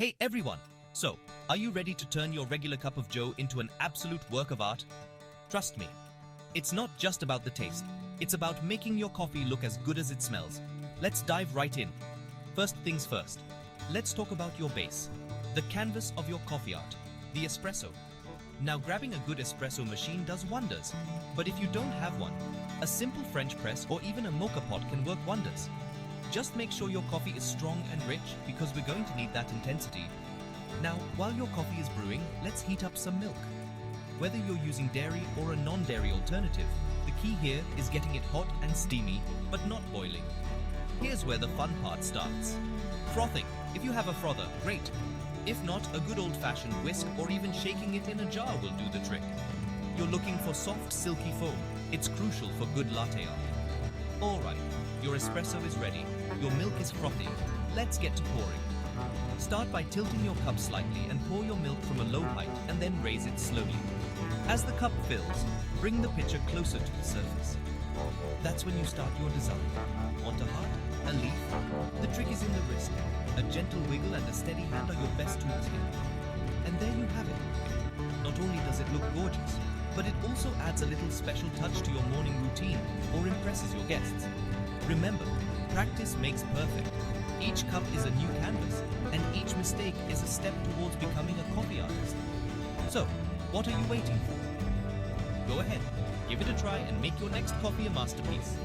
Hey everyone! So, are you ready to turn your regular cup of joe into an absolute work of art? Trust me, it's not just about the taste. It's about making your coffee look as good as it smells. Let's dive right in. First things first, let's talk about your base, the canvas of your coffee art, the espresso. Now grabbing a good espresso machine does wonders, but if you don't have one, a simple French press or even a mocha pot can work wonders. Just make sure your coffee is strong and rich because we're going to need that intensity. Now, while your coffee is brewing, let's heat up some milk. Whether you're using dairy or a non-dairy alternative, the key here is getting it hot and steamy, but not boiling. Here's where the fun part starts. Frothing. If you have a frother, great. If not, a good old-fashioned whisk or even shaking it in a jar will do the trick. You're looking for soft, silky foam. It's crucial for good latte art. Alright, your espresso is ready. Your milk is frothy. Let's get to pouring. Start by tilting your cup slightly and pour your milk from a low height and then raise it slowly. As the cup fills, bring the pitcher closer to the surface. That's when you start your design. Want a heart? A leaf? The trick is in the wrist. A gentle wiggle and a steady hand are your best tools here. And there you have it. Not only does it look gorgeous, but it also adds a little special touch to your morning routine or impresses your guests. Remember, practice makes perfect. Each cup is a new canvas, and each mistake is a step towards becoming a coffee artist. So, what are you waiting for? Go ahead, give it a try and make your next coffee a masterpiece.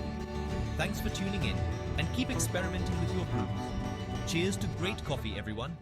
Thanks for tuning in, and keep experimenting with your brews. Cheers to great coffee, everyone.